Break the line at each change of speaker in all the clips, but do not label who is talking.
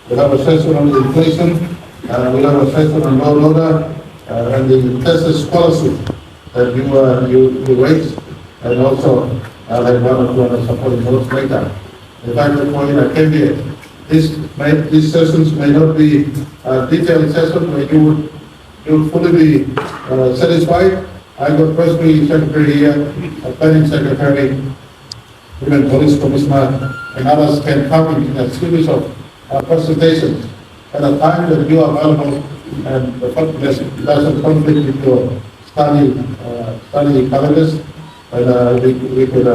We have a session on the inflation, we have a session on law and order, and the Texas scholarship that you raised, and also I'll have one or two other supporting notes later. The fact that point I came here, these sessions may not be detailed sessions where you would fully be satisfied. I got personally secretary here, a planning secretary, even police commissioner, and others can come in a series of presentations at a time that you are available and the confidence doesn't conflict with your study calendars, and we could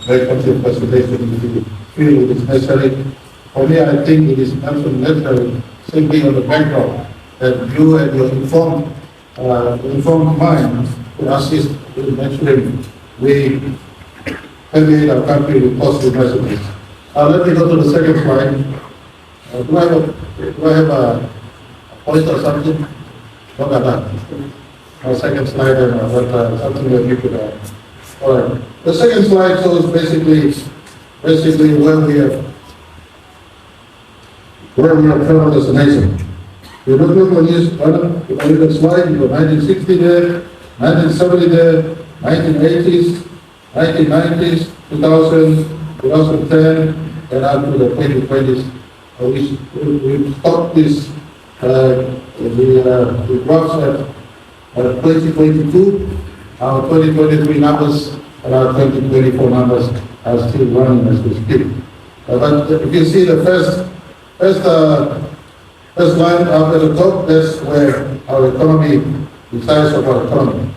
make a presentation if you feel it is necessary. For me, I think it is absolutely necessary, simply on the background that you and your informed mind could assist in ensuring we permeate our country with positive messages. Let me go to the second slide. Do I have a point or something? Not at that. Second slide, and something that you could. All right. The second slide shows basically where we have traveled as a nation. You look on this slide, you got 1960 there, 1970 there, 1980s, 1990s, 2000, 2010, and up to the 2020s. We stopped this, the graphs at 2022, our 2023 numbers and our 2024 numbers are still running as we speak. But if you see the first line up at the top, that's where our economy, the size of our economy.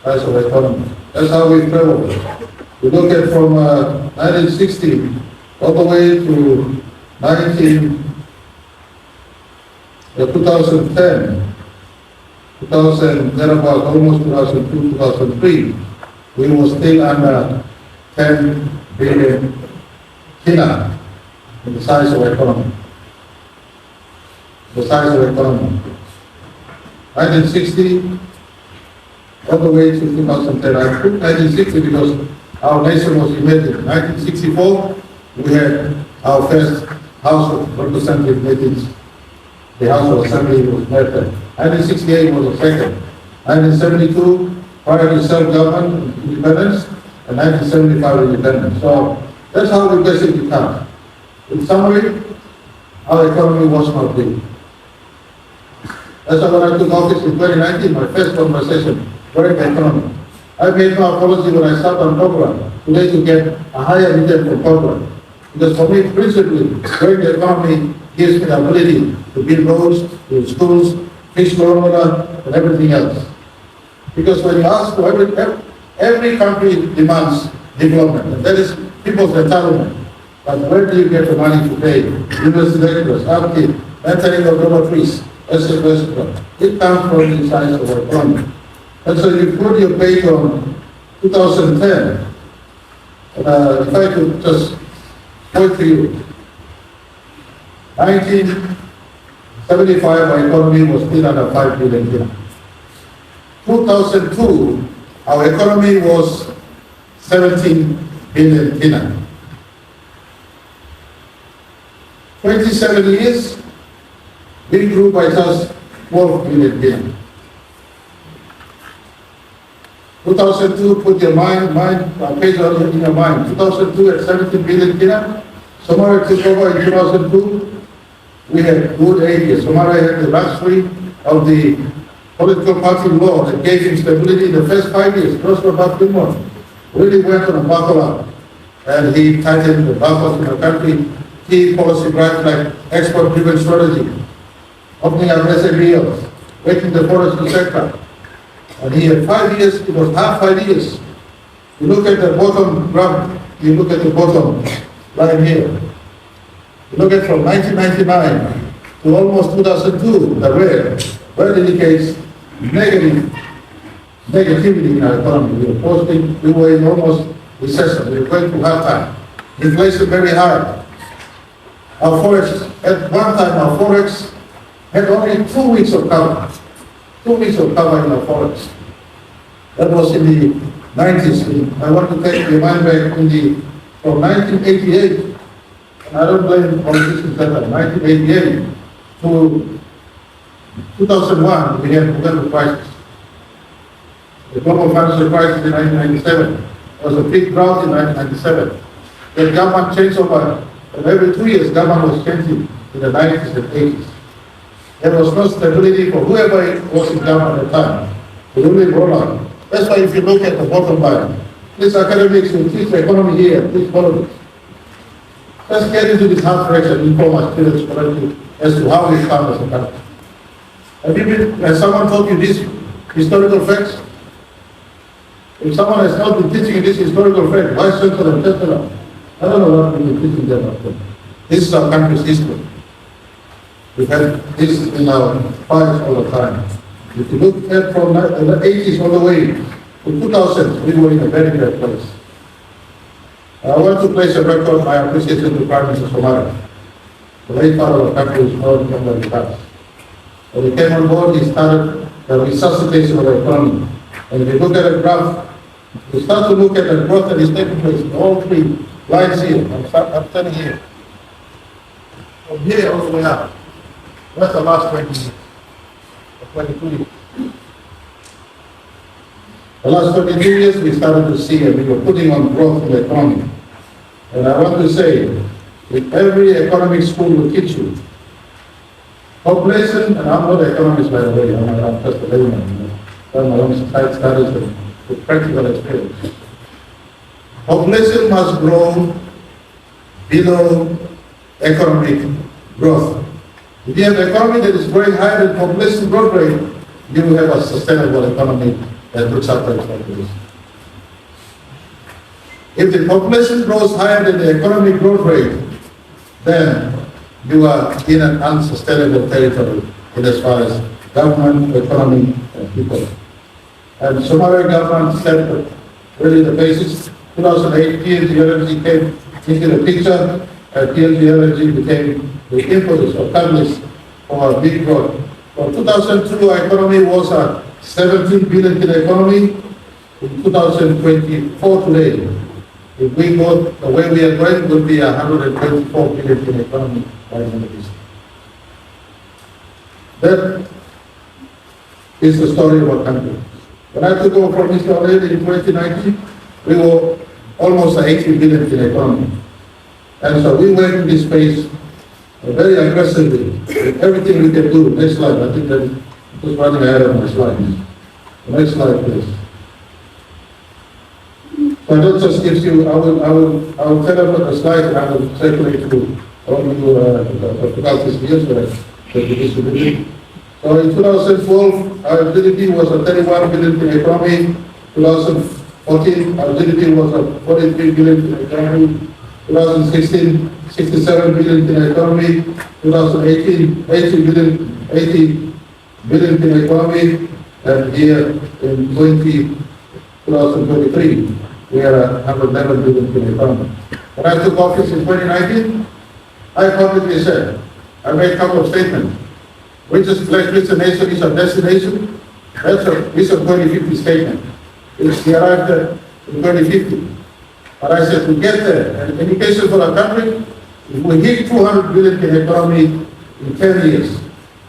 Size of our economy. That's how we traveled. We look at from 1960 all the way to 2010, thereabout, almost 2002, 2003, we were still under 10 billion kina in the size of our economy. The size of our economy. 1960, all the way to 2010. I put 1960 because our nation was united. 1964, we had our first House of Representative meetings. The House of Assembly was met. 1968 was the second. 1972, prior to self-government independence, and 1975 independence. So that's how we basically count. In summary, our economy was not big. That's why when I took office in 2019, my first conversation, growing the economy. I made no apology when I started on program today to get a higher return from program. Because for me, principally, growing the economy gives me the ability to build roads, build schools, fish water, and everything else. Because when you ask for every country demands development, and that is people's entitlement. But where do you get the money to pay? University lecturers, upkeep, maintaining of dormitories, etc. It comes from the size of our economy. And so you put your page on 2010, if I could just point to you, 1975, our economy was still under 5 billion kina. 2002, our economy was 17 billion kina. 27 years, we grew by just 12 billion kina. 2002, put your page in your mind. 2002 at 17 billion kina. Somalia took over in 2002. We had good 8 years. Somalia had the luxury of the political party law that gave him stability in the first 5 years. Prosper Bakrimon really went on a buckle up, and he tightened the buckles in the country. Key policy drives like export-driven strategy, opening up SMEs, making the forestry sector. And he had 5 years, it was half 5 years. You look at the bottom graph, you look at the bottom line here. You look at from 1999 to almost 2002, the red indicates negativity in our economy. We were in almost recession, we were going to half time. Inflation very high. Our forex, at one time our forex had only 2 weeks of cover. 2 weeks of cover in our forex. That was in the 90s. I want to take the mind back from 1988 And I don't blame politicians that 1988 to 2001, we had global crisis. The global financial crisis in 1997. There was a big drought in 1997. The government changed over, and every 2 years, government was changing in the 90s and 80s. There was no stability for whoever was in government at the time. The ruling roll on. That's why if you look at the bottom line, this academics will teach the economy here, please follow this. Let's get into this hard fraction and inform our students correctly as to how we found as a country. Has someone told you these historical facts? If someone has not been teaching this historical fact, why censor and test it out? I don't know what we've been teaching them. This is our country's history. We've had this in our files all the time. If you look at from the 80s all the way to 2000, we were in a very bad place. I want to place a record my appreciation to Prime Minister Marape. The late father of the country was called from the past. When he came on board, he started the resuscitation of the economy. And if you look at the graph, you start to look at the growth that is taking place in all three lines here. I'm standing here. From here all the way up. That's the last 20 years. 22 years. The last 22 years we started to see and we were putting on growth in the economy. And I want to say, if every economic school will teach you, population, and I'm not an economist by the way, I'm just a layman, done my own side studies with practical experience. Population must grow below economic growth. If you have an economy that is growing higher than population growth rate, you will have a sustainable economy that looks after its population. If the population grows higher than the economic growth rate, then you are in an unsustainable territory in as far as government, economy, and people. And Somali government set really the basis. 2008, Pmjm energy came into the picture, and Pmjm energy became the impetus or catalyst for a big growth. From 2002, our economy was a 17 billion in the economy. In 2024 today, if we go the way we are going, it will be 124 billion in the economy by the end of this year. That is the story of our country. When I took over from Mr. Aled in 2019, we were almost 80 billion in the economy. And so we went in this space very aggressively, with everything we can do. Next slide, I think that is just running ahead of my slides. Next slide, please. So that just gives you, I will tell about the slide and I will circulate to all you about this yesterday that we distributed. So in 2012, our GDP was a 31 billion in the economy. 2014, our GDP was a 43 billion in the economy. 2016, 67 billion in the economy. 2018, 80 billion in the economy. And here in 2023, we are 111 billion in the economy. When I took office in 2019, I publicly said, I made a couple of statements. Richest nation is a destination. That's a Vision 2050 statement. It's arrived at in 2050. But I said, to get there, an indication for our country, if we hit 200 billion in economy in 10 years,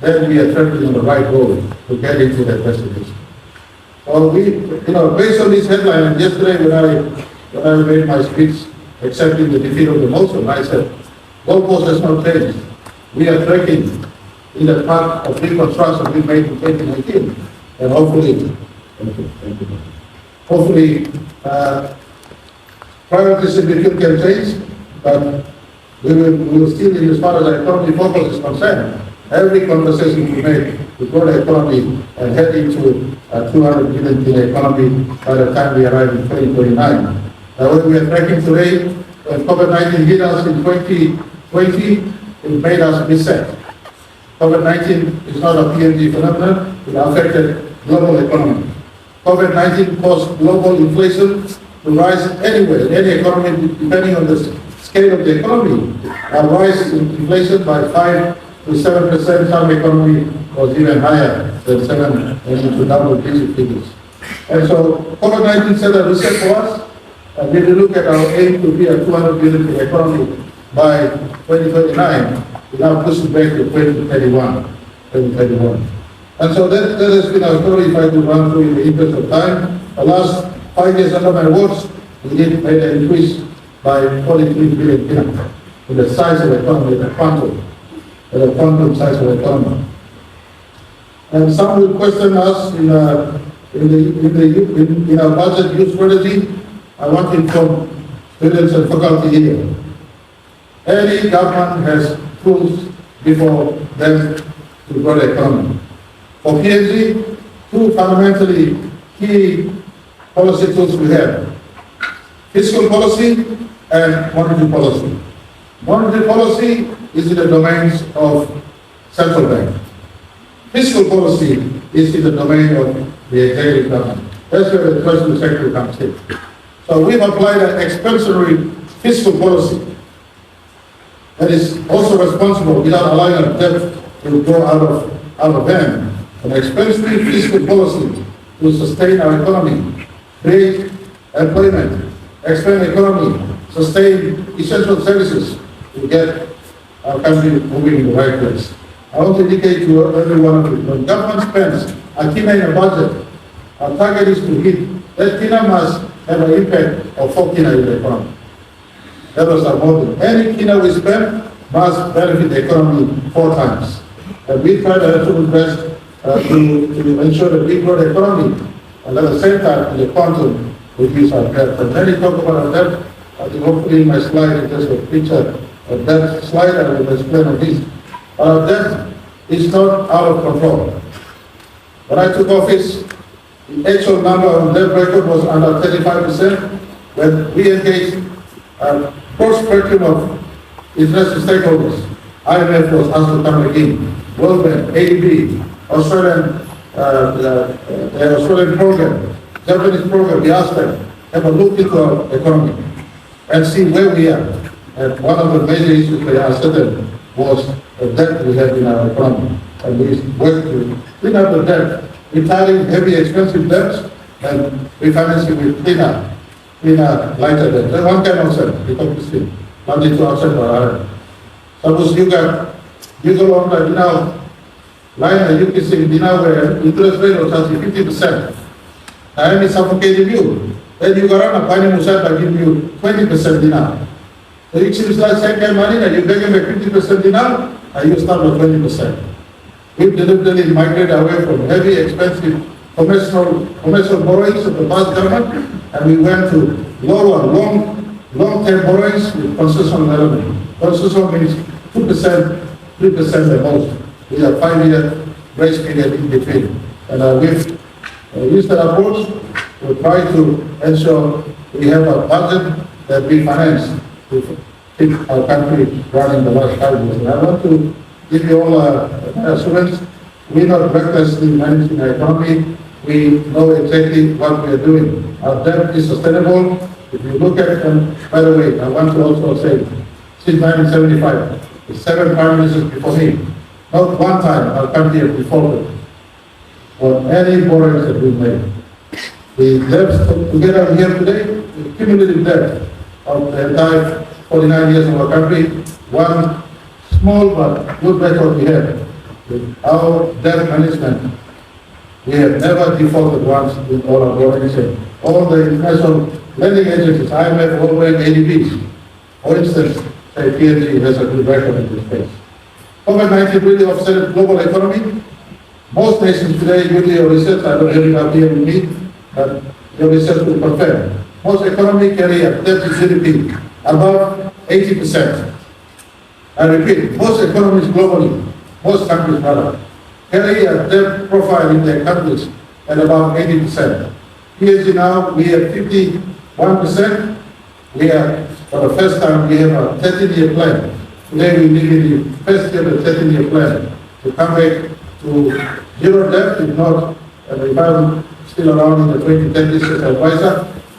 then we are traveling on the right road to get into that destination. So we, based on this headline, and yesterday when I made my speech accepting the defeat of the motion, I said, goalpost has not changed. We are tracking in the path of reconstruction we made in 2019, and hopefully, priorities in the field can change, but we will still, as far as the economy focus is concerned, every conversation we make to grow the economy and head into 200 billion in the economy by the time we arrive in 2029. What we are tracking today, when COVID-19 hit us in 2020, it made us reset. COVID-19 is not a PNG phenomenon, it affected global economy. COVID-19 caused global inflation to rise anywhere, in any economy, depending on the scale of the economy. A rise in inflation by 5 to 7%, some economy was even higher than 7 and into double-digit figures. And so COVID-19 set a reset for us, and we look at our aim to be a 200 billion economy by 2029, we now push it back to 2031. And so that has been our story. If I could run through in the interest of time, the last 5 years under my watch, we did make an increase by 43 billion kina in the size of the economy, the quantum size of the economy. And some will question us in our budget use strategy. I want to inform students and faculty here. Any government has tools before them to grow the economy. For PNG, two fundamentally key policy tools we have: fiscal policy and monetary policy. Monetary policy is in the domains of central bank. Fiscal policy is in the domain of the executive government. That's where the Treasury Secretary comes in. So we've applied an expansionary fiscal policy that is also responsible without allowing our debt to go out of hand. An expansionary fiscal policy to sustain our economy, create employment, expand the economy, sustain essential services to get our country moving in the right place. I want to indicate to every one of you, when government spends a kina in a budget, our target is to hit, that kina must have an impact of 4 kina in the economy. That was our motto. Any kina we spend must benefit the economy 4 times. And we try to absolute best to ensure that we grow the economy, and at the same time, the quantum reduce our debt. And then you talk about our debt, I think hopefully in my slide, it has a picture of that slide, I will explain on this. Our debt is not out of control. When I took office, the actual number of debt record was under 35%. When we engaged a broad spectrum of international stakeholders, IMF was asked to come again, World Bank, ADB, Australian program, Japanese program, we asked them, have a look into our economy and see where we are. And one of the major issues they asked them was the debt we have in our economy. And we worked to clean up the debt, retiring heavy, expensive debts, and refinancing with cleaner, lighter debt. That's one kind of set, because we see, not into outside or other. Suppose you go on right now, line that you can see now where interest rate was at 50%. And it's suffocating you. Then you go around and find Musat by giving you 20% dinar. So each is like same kind of money and you beg him a 50% dinar and you start with 20%. We've deliberately migrated away from heavy, expensive commercial borrowings of the past government, and we went to lower, long-term borrowings with concessional element. Concessional means 2%, 3% at most. We have 5-year grace period in between. And we've used that approach to try to ensure we have a budget that we finance to keep our country running the last 5 years. And I want to give you all assurance, we're not recklessly managing our economy. We know exactly what we are doing. Our debt is sustainable. If you look at it, and by the way, I want to also say, since 1975, the 7 Prime Ministers before me, not one time our country has defaulted on any borrowings that we made. The debts together here today, the cumulative debt of the entire 49 years of our country, one small but good record we have. With our debt management, we have never defaulted once with all our borrowings. All the international lending agencies, IMF, World Bank, ADB, for instance, say PNG has a good record in this space. COVID-19 really upset global economy. Most nations today, usually your research, I don't have it up here with me, but your research will confirm. Most economies carry a debt to GDP above 80%. I repeat, most economies globally, most countries rather, carry a debt profile in their countries at about 80%. PNG now, we have 51%. We are, for the first time, we have a 13-year plan. Today we live in the first year of the 13-year plan to come back to zero debt, if not, if I'm still around in the 2030s as advisor,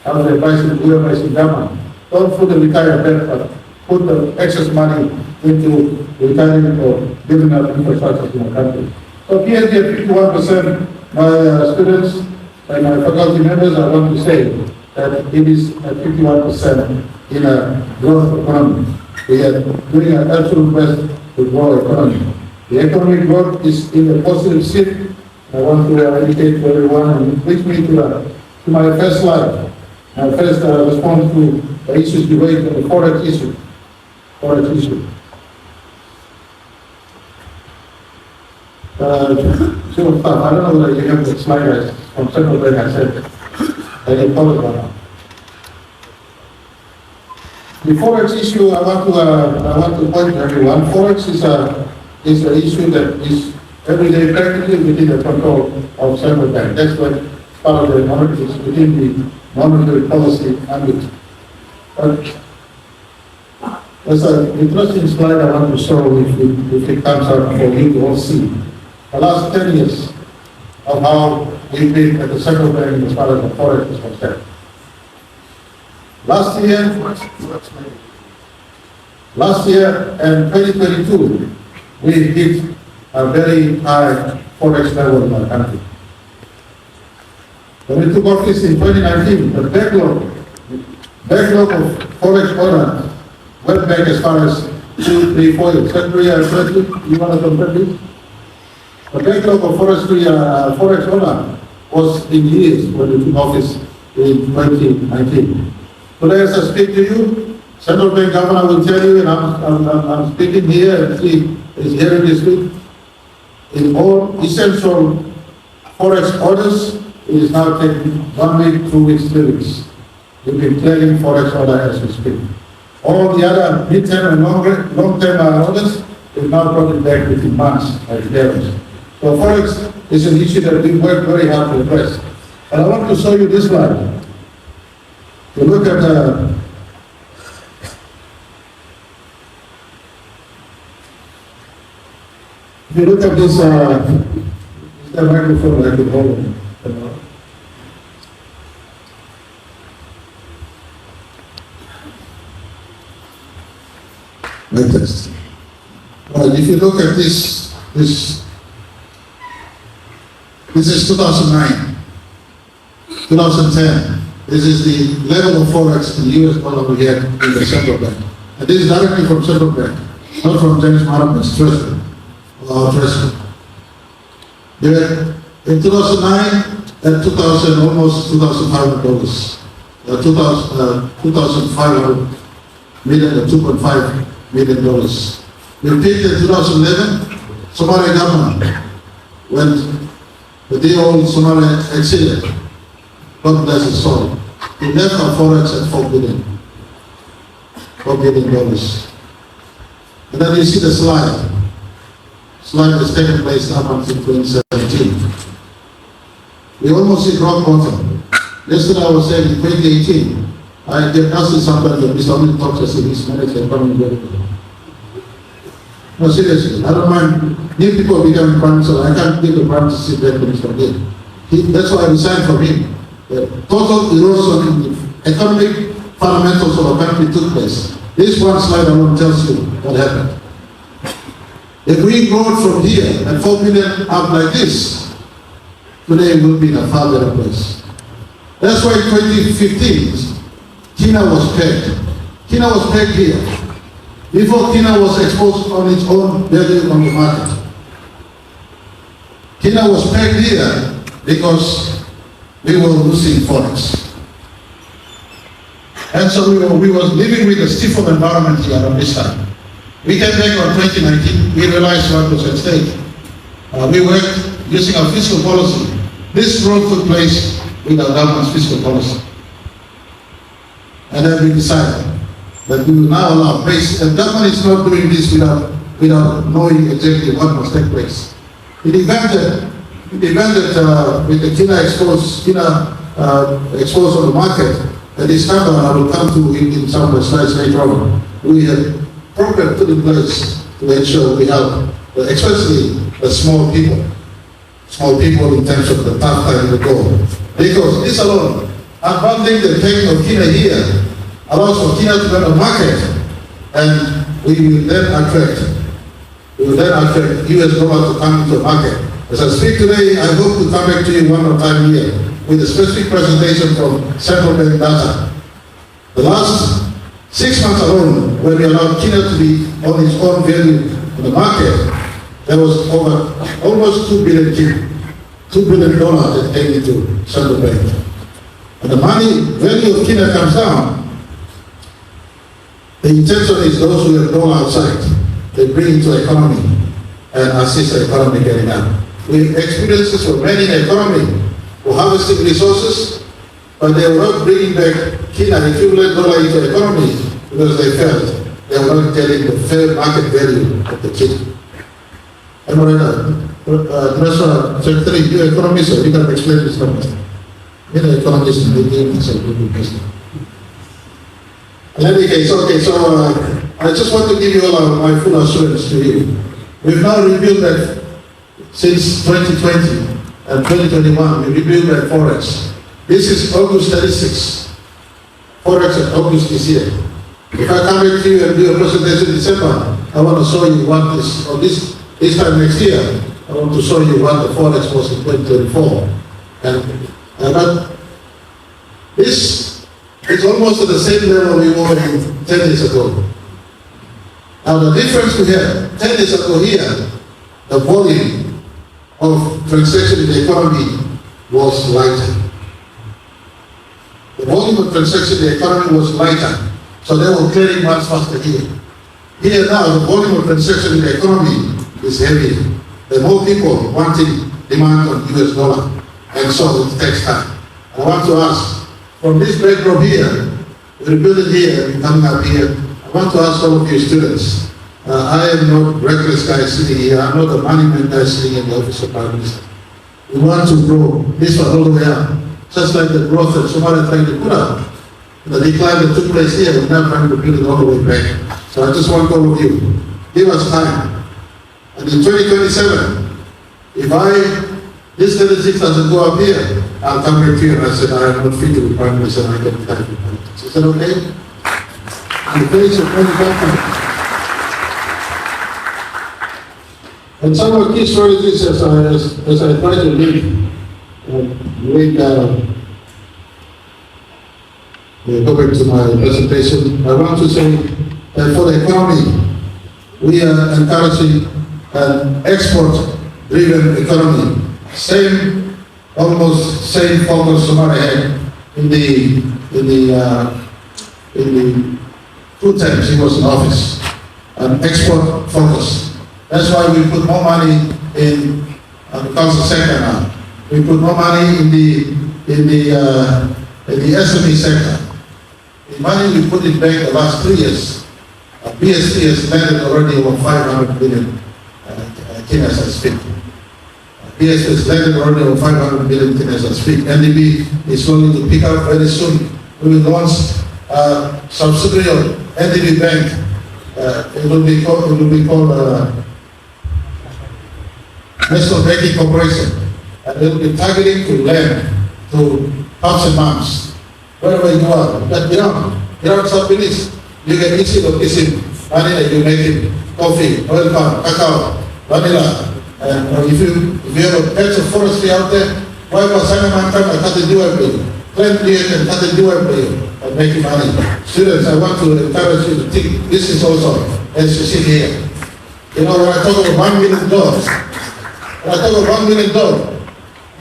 I was advising whoever is in government. Don't fully retire debt, but put the excess money into retiring or building up infrastructure in the country. So PNG at 51%, my students and my faculty members, I want to say that it is at 51% in a growth economy. We are doing our absolute best to grow our economy. The economic growth is in a positive shift. I want to educate everyone, and it brings me to my first slide. My first response to the issues debate on the forex issue. Forex issue. So I don't know whether you have the slide from several that I said. I didn't follow that. The forex issue, I want to point to everyone. Forex is an issue that is every day practically within the control of central bank. That's what part of the monetary is within the monetary policy ambit. There's an interesting slide I want to show if it comes out for you to all see. The last 10 years of how we've been at the central bank as far as the forex is concerned. Last year and 2022, we hit a very high forex level in our country. When we took office in 2019, the backlog of forex orders went back as far as 2, 3, 4 years. February and February, you want to compare this? The backlog of forex order was in years when we took office in 2019. Today, as I speak to you, Central Bank Governor will tell you, and I'm speaking here, and he is hearing this week, in all essential forex orders, it is now taking 1 week, 2 weeks, 3 weeks. We've been clearing forex order as we speak. All the other mid-term and long-term orders is now brought back within months by the parents. So forex is an issue that we work very hard to address. And I want to show you this slide. You look at if you look at this, the microphone I could hold it. Like this. If you look at this is 2009, 2010. This is the level of forex in the US dollar we had in the central bank. And this is directly from central bank, not from James Marape's treasury, or our treasury. In 2009 and 2000, almost $2,500. 2,500 million and $2.5 million. We peaked in 2011, Somalia government, when the deal in Somalia exceeded. God bless his soul. He left our forex at $4 billion. $4 billion. And then you see the slide. Slide has taken place up until 2017. We almost hit rock bottom. Yesterday I was saying in 2018, I get asked somebody that Mr. Only talks as his manager coming very good. No, seriously, I don't mind new people becoming prime minister. I can't give the prime minister sit back when he's forget. That's why I resigned from him. The total erosion in the economic fundamentals of our country took place. This one slide I want to tell you what happened. If we grow from here and 4 billion up like this, today we'll be in a far better place. That's why in 2015, Kina was pegged. Kina was pegged here. Before Kina was exposed on its own value on the market. Kina was pegged here because we were losing forex. And so we were living with a stiffer environment here on this side. We came back on 2019, we realized what was at stake. We worked using our fiscal policy. This growth took place with our government's fiscal policy. And then we decided that we will now allow place, and government is not doing this without knowing exactly what must take place. It invented with the Kina exposed on the market, and this time I will come to in some of the slides later on. We have programs put in place to ensure we help, especially the small people in terms of the tough time to go. Because this alone, unbundling the taking of Kina here, allows for Kina to go to the market, and we will then attract US dollar to come into the market. As I speak today, I hope to come back to you one more time here with a specific presentation from central bank data. The last 6 months alone, when we allowed Kenya to be on its own value in the market, there was over almost $2 billion that came into central bank. And the money value of Kenya comes down. The intention is those who have gone outside, they bring into the economy and assist the economy getting up. We experienced this for many in the economy who harvesting resources, but they were not bringing back Kenya equivalent dollar into the economy because they felt they were not getting the fair market value of the Kenya. And Mr. Secretary, you're economist, so you can explain this number. You're an economist and they gave us a good question. In any case, okay, so I just want to give you all my full assurance to you. We've now reviewed that since 2020 and 2021, we reviewed that Forex. This is August 36. Forex at August this year. If I come back to you and do a presentation in December, I want to show you what this, or this time next year, I want to show you what the Forex was in 2024. And this is almost at the same level we were in 10 years ago. Now the difference we had 10 years ago here, the volume of transaction in the economy was lighter. The volume of transaction in the economy was lighter, so they were clearing much faster here. Here now, the volume of transaction in the economy is heavier. There are more people wanting demand on US dollar, and so it takes time. I want to ask, from this backdrop here, we're building here, we're coming up here, I want to ask all of you students, I am not reckless guy sitting here, I'm not a money man guy sitting in the office of Prime Minister. We want to grow this one all the way up, just like the growth that Somalia trying to put up. The decline that took place here, we're now trying to build it all the way back. So I just want all of you, give us time. And in 2027, if this 36 doesn't go up here, I'll come back to you and I said, I am not fit to be Prime Minister and I can be Prime Minister. Is that okay? You face your country. And some of the key strategies as I try to go back to my presentation, I want to say that for the economy, we are encouraging an export-driven economy. Almost same focus Somalia had in the 2 times he was in office, an export focus. That's why we put more money in the council sector now. We put more money in the SME sector. The money we put in bank the last 3 years, BSP has landed already over 500 billion Kenyans as speak. BSP has landed already over 500 billion Kenyans as speak. NDB is going to pick up very soon. We will launch a subsidiary of NDB Bank. It will be called National Banking Corporation. And it will be targeting to lend to pops and moms. Wherever you are, but get on some minutes. You can easy money that you make it, coffee, oil palm, cacao, vanilla. And if you have a patch of forestry out there, why was I cut the do every plant it and cut the do every and make money. Students, I want to encourage you to think this is also as you see here. You know, when I talk about $1 million,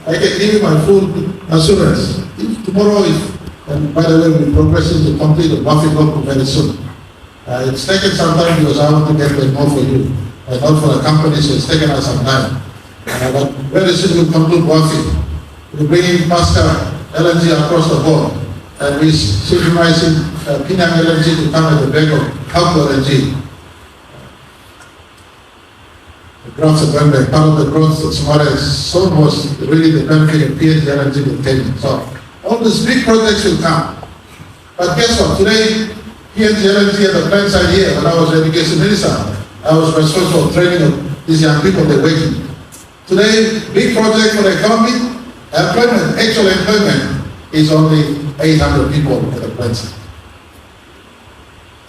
I can give you my full assurance. If tomorrow and by the way, we're progressing to complete the Buffy Group very soon. It's taken some time because I want to get that more for you, and not for the company, so it's taken us some time. But very soon we'll complete Buffy. We're bringing faster LNG across the board, and we're synchronizing Pmjm LNG to come at the back of Hub LNG. The growth of Gambia, part of the growth of Somalia is so much really the benefit of Pmjm LNG in Kenya. So all these big projects will come. But guess what? Today, Pmjm LNG at the plant side here, when I was education minister, I was responsible for training of these young people, they're waiting. Today, big project for the economy, employment, actual employment is only 800 people at the plant side.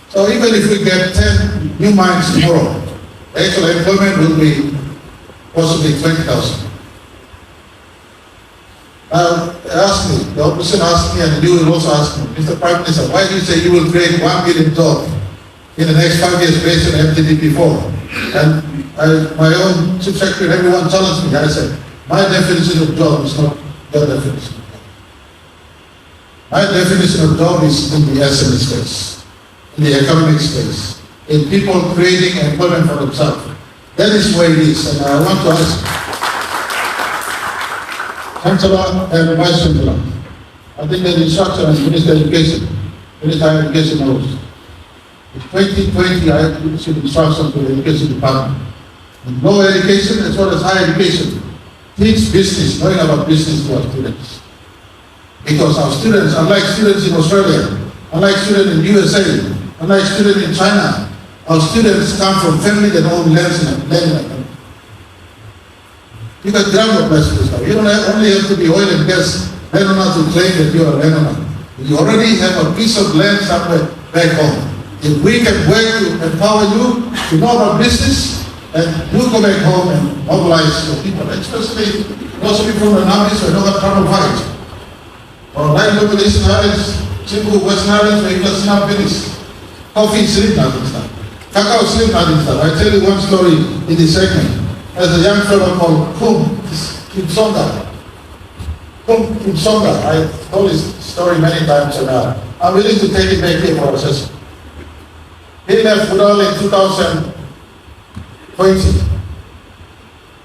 So even if we get 10 new mines tomorrow, actual employment will be possibly 20,000. Now, ask me, the opposition asked me, and you will also ask me, Mr. Prime Minister, why do you say you will create 1 million jobs in the next 5 years based on FGDP 4? And my own chief secretary, everyone challenged me. I said, my definition of job is not your definition. My definition of job is in the SME space, in the economic space, in people creating employment for themselves. That is where it is. And I want to ask Chancellor and Vice Chancellor, I think the instruction as Minister of Education, Minister of Education knows. In 2020, I issued instructions to the Education Department. In lower education as well as higher education, teach business, knowing about business to our students. Because our students, unlike students in Australia, unlike students in USA, unlike students in China, our students come from families that own lands and land. You can grab a place now. You don't only have to be oil and gas landowner to claim that you are a landowner. You already have a piece of land somewhere back home. If we can work to empower you to know about business, and you go back home and mobilize your people, especially those people from the armies who don't have trouble fight. Or like population areas, simple Western areas where you can see business. Coffee, sleep, nothing stuff. Cacao, sleep, nothing stuff. I tell you one story in this segment. There's a young fellow called Pmjm. I told this story many times, and I'm willing to take it back here for assessment. He left Budal in 2020.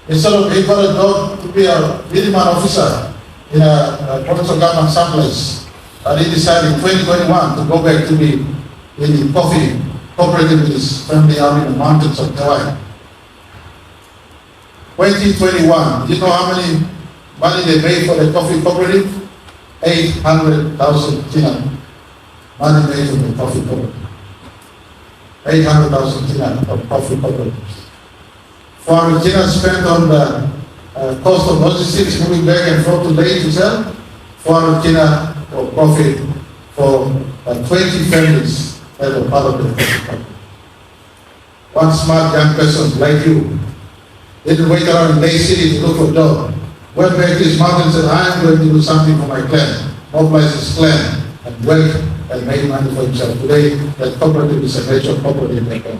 Instead of he got a job to be a minimum officer in a provincial government someplace, and he decided in 2021 to go back to be in the coffee cooperative with his family out in the mountains of Hawaii. 2021, do you know how many money they made for the coffee cooperative? 800,000 Tina. Money made from the coffee cooperative. 800,000 Tina of coffee cooperatives. 400 Tina spent on the cost of logistics, moving back and forth to Lake to sell. 400 Tina for profit for 20 families that were part of the coffee cooperative. One smart young person like you didn't wait around in Bay City to look for a job. Went back to his mother and said, I am going to do something for my clan. Mobilize his clan and work and make money for himself. Today, that cooperative is a major cooperative in Nepal.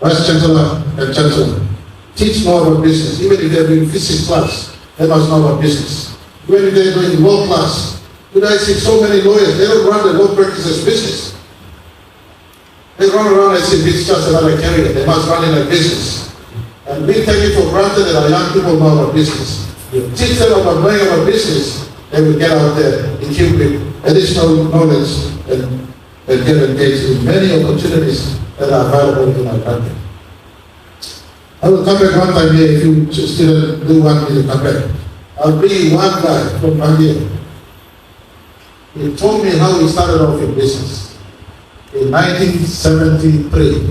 Vice Chancellor and Chancellor, teach more about business. Even if they're doing physics class, they must know about business. Even if they're doing law class, today I see so many lawyers, they don't run the law practice as business. They run around as if it's just another career. They must run it like business. And we take it for granted that our young people know about business. If you teach them about knowing about business, they will get out there, equipped with additional knowledge and get engaged in many opportunities that are available in our country. I will come back one time here if you still do want me to come back. I'll bring you one guy from India. He told me how he started off in business in 1973.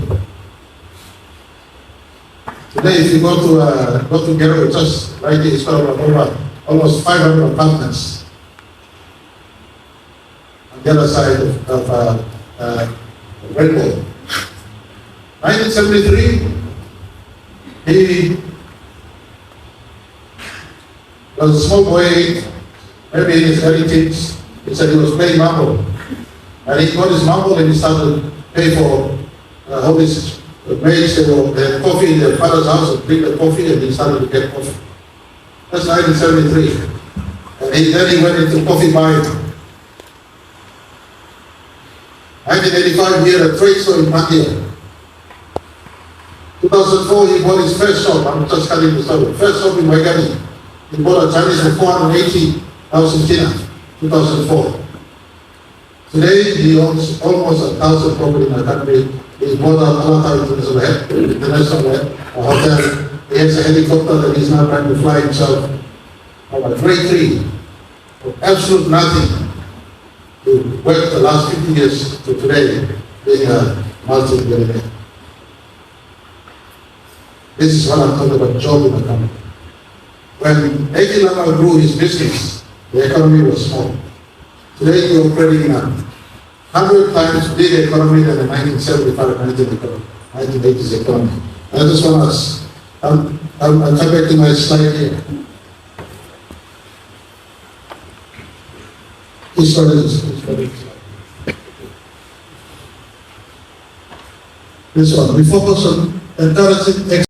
Today, if you go to Gero, just right here, it's got almost 500 apartments on the other side of Redwood. 1973, he was a small boy, maybe in his early teens. He said he was playing marble. And he got his marble and he started to pay for all this. The maids, they had coffee in their father's house and drink the coffee, and he started to get coffee. That's 1973. And then he went into coffee buying. 1985, he had a trade store in India. 2004, he bought his first shop. I'm just telling the story. First shop in Waigani. He bought a Chinese for 480,000 Tina, 2004. Today, he owns almost 1,000 properties in the country. He's bought a international hotel. He has a helicopter that he's now trying to fly himself from a great tree for absolute nothing to work the last 50 years to today being a multi-billionaire. This is what I'm talking about, job in the country. When A.K. Lama grew his business, the economy was small. Today we're operating in a 100 times bigger economy than the 1980s economy. I just want to, I'll come back to my slide here. started this. This one, we focus on encouraging